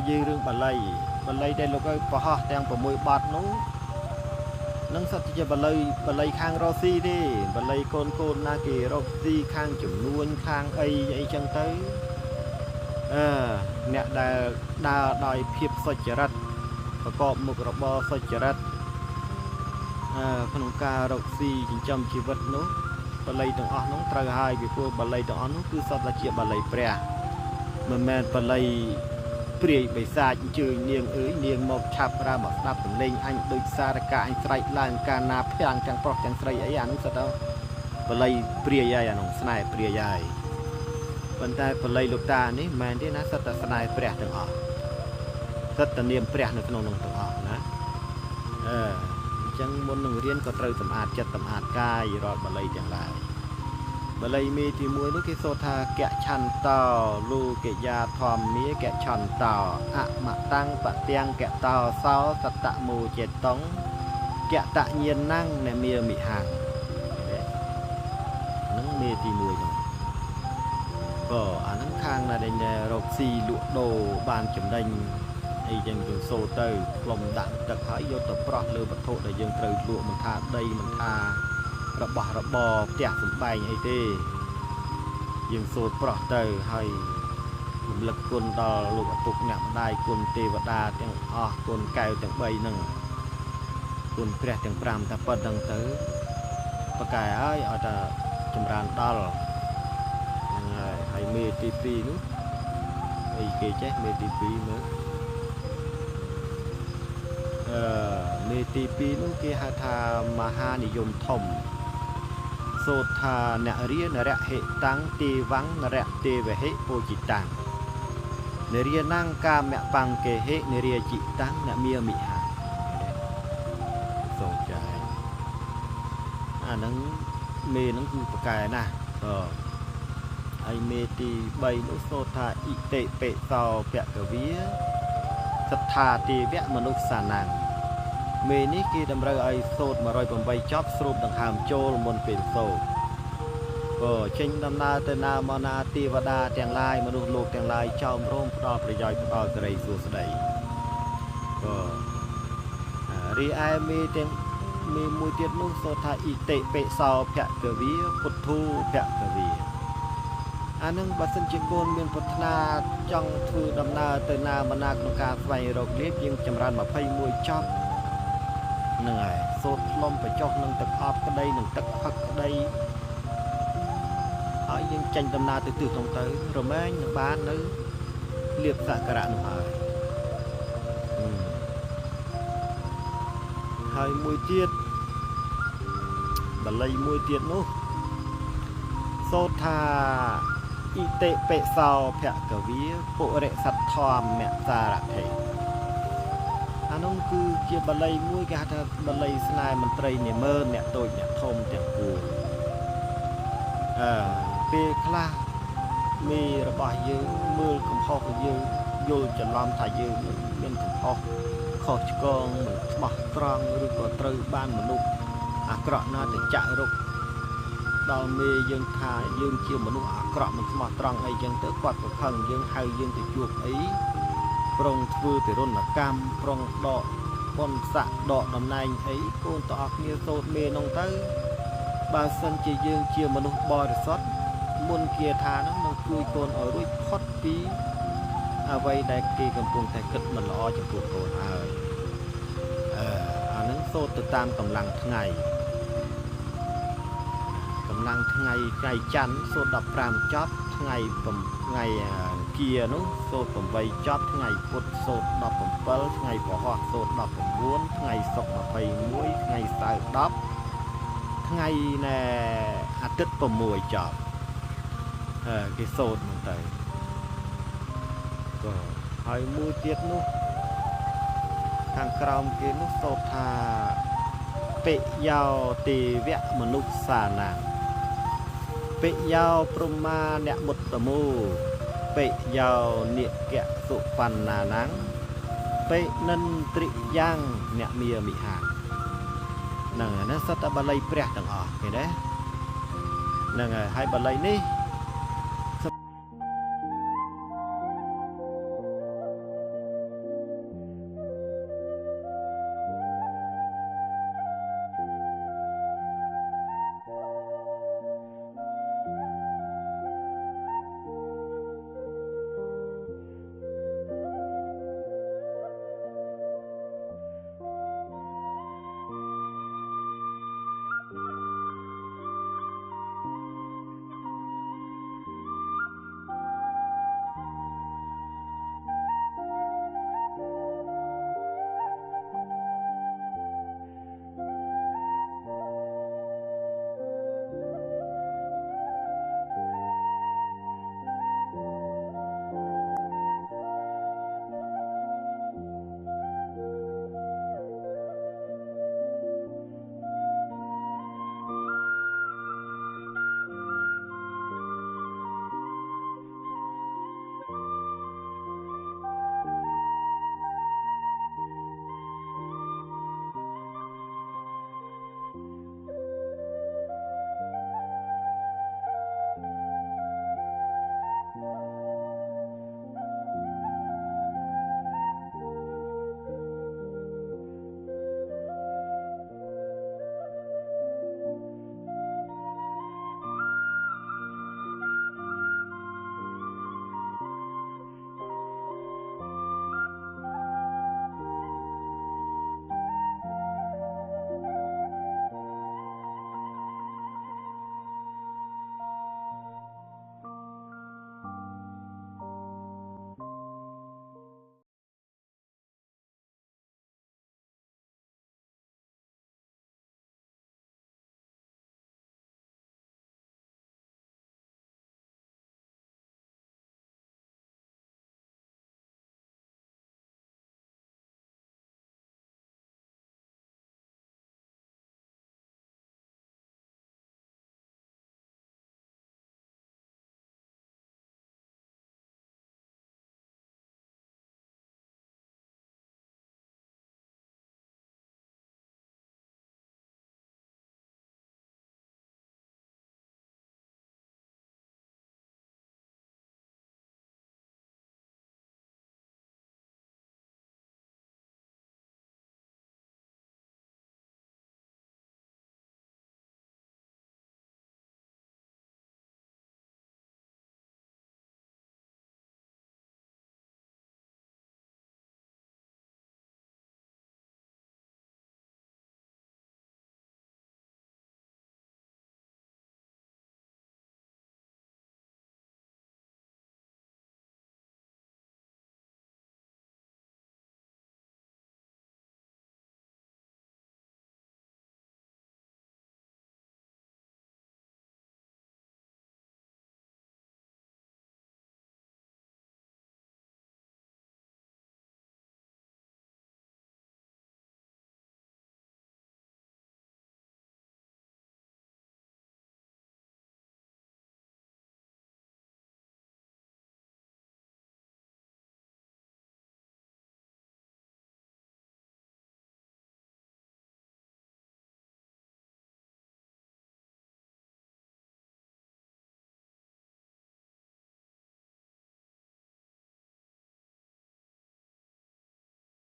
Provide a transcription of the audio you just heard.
យើងរឿងបល័យដែលលោកឲ្យប្រហោះទាំង6បាត់នោះនឹងសត្វជាបល័យខាងរស់ស៊ីទេបល័យកូនណាគេរកស៊ីខាងចំនួនខាងអីចឹងទៅអ្នកដែលដើរដោយភាពសុចរិតប្រកបមុខរបរសុចរិតក្នុងការរកស៊ីចិញ្ចឹមជីវិតនោះបល័យទាំងអស់នោះត្រូវហើយពីព្រោះបល័យទាំងអស់នោះគឺសត្វជាបល័យព្រះមិនមែនបល័យព្រាយបិសាចអញ្ជើញនាងអើយនាងមកឆាប់រាមកស្ដាប់សំឡេងអញដូចសារកាអញស្រែកឡើងកាលណាភៀងទាំងប្រុសទាំងស្រីអីអានោះសិតទៅបល័យព្រាយហើយអានោះស្នេហ៍ព្រាយហើយប៉ុន្តែបល័យលោកតានេះមិនមែនទេណាសិតតែស្នេហ៍ព្រះទាំងអស់សិតតែនាមព្រះនៅក្នុងនោះទាំងអស់ណាអញ្ចឹងមុននឹងរៀនក៏ត្រូវសម្អាតចិត្តសម្អាតកាយរាល់បល័យទាំងឡាយបល័យមេទី1នោះគេសូត្រថាកច្ឆន្តោលូកិយាធម្មាកច្ឆន្តោអមតាំងបទាំងកតោសោសតមោចេតងកតញ្ញាណังនមេមិហੰនឹងមេទី1ហ្នឹងក៏អាហ្នឹងខាងណាដែលរកស៊ីលក់ដូរបានចំណេញអីចឹងយើងសូត្រទៅផ្លុំដាក់ទឹកហើយយកទៅប្រោះលើវត្ថុដែលយើងត្រូវលក់មិនថាដីមិនថារបស់របរផ្ទះសំបែងអីទេយើងសូត្រប្រោះទៅហើយរំលឹកគុណដល់លោកឪពុកអ្នកម្ដាយគុណទេវតាទាំងអស់គុណកែវទាំង3ហ្នឹងគុណព្រះទាំង5ថាប៉ុណ្្នឹងទៅប្រកែហើយឲ្យតែចម្រើនដល់ហ្នឹងហើយមេទី2នោះអីគេចេះមេទី2មើលមេទី2នោះគេហៅថាមហានិយមធំសូត្រថានរានរៈហេតាំងទេវੰនរៈទេវហេពោជិតាំងនរានាំងកាមៈបង្កេហេនរាជិតាំងនមាមិហੰសូត្រចាអាហ្នឹងមេហ្នឹងគឺប្រកែណាស់ហើយមេទី3នោះសូត្រថាអិតិបិសោពកវាសត្ថាទេវៈមនុស្សសានាំងមេនេះគេតម្រូវឲ្យសូត្រ108ចប់ស្រូបដង្ហើមចូលមុនពេលសូត្រក៏ចេញដំណើរទៅណាមកណាទេវតាទាំងឡាយមនុស្សលោកទាំងឡាយចោមរោមផ្ដល់ប្រយោជន៍ផ្ដល់សិរីសួស្តីក៏រីឯមេទាំងមេមួយទៀតនោះសូត្រថាអិតិបិសោភគវាពុទ្ធូភគវាអានឹងបើសិនជាកូនមានប្រាថ្នាចង់ធ្វើដំណើរទៅណាមកណាក្នុងការស្វែងរកលៀបយើងចម្រើន21ចប់ហ្នឹងហើយសូត្រផ្លុំបញ្ចុះនឹងទឹកអប់ក្តីនឹងទឹកផឹកក្តីហើយយើងចេញដំណើរទៅទិសត្រង់ទៅរមែងនឹងបាននៅលៀបសក្ការៈនោះហើយមួយទៀតបល័យមួយទៀតនោះសូត្រថាអិតិបិសោភគវាពុរិសទ្ធម្មសារថេអានោះគឺជាបល័យមួយគេហៅថាបល័យស្នេហ៍មន្ត្រីនិមើអ្នកតូចអ្នកធំទាំងពួងពេលខ្លះមីរបស់យើងមើលកំហុសcủaយើងយល់ច្រឡំថាយើងមានកំហុសខុសឆ្គងមិនស្មោះត្រង់ឬក៏ត្រូវបានមនុស្សអាក្រក់ណាទៅចាក់រុកដល់មេយើងថាយើងជាមនុស្សអាក្រក់មិនស្មោះត្រង់អីចឹងទៅគាត់ក៏ខឹងយើងហៅយើងទៅជួបអីប្រុងធ្វើទរណកម្មប្រុងដកបុណ្យស័ក្តិដកតំណែងអីកូនទាំងអស់គ្នាសូត្រមេនោះទៅបើសិនជាយើងជាមនុស្សបរិសុទ្ធមុនគាថានឹងជួយកូនឲ្យរួចផុតពីអ្វីដែលគេកំពុងតែគិតមិនល្អចំពោះកូនហើយអានឹងសូត្រទៅតាមកម្លាំងថ្ងៃច័ន្ទសូត្រ15ចប់ថ្ងៃគៀនោះសូត្រ8ចប់ថ្ងៃពុធសូត្រ17ថ្ងៃពហុសូត្រ19ថ្ងៃសុក្រ21ថ្ងៃសៅរ៍10ថ្ងៃអាទិត្យ6ចប់គេសូត្រហ្នឹងទៅក៏ហើយមួយទៀតនោះខាងក្រោមគេនោះសូត្រថាពិយោទេវៈមនុស្សសាណាពិយោព្រហ្មាអ្នកមុត្តមោពិយោនិកៈសុបណ្ណានੰពិនិន្ទ្រិយ៉ាងអ្នកមាមិហੰហ្នឹងណាសត្វបល័យព្រះទាំងអស់ឃើញទេហ្នឹងហើយបល័យនេះ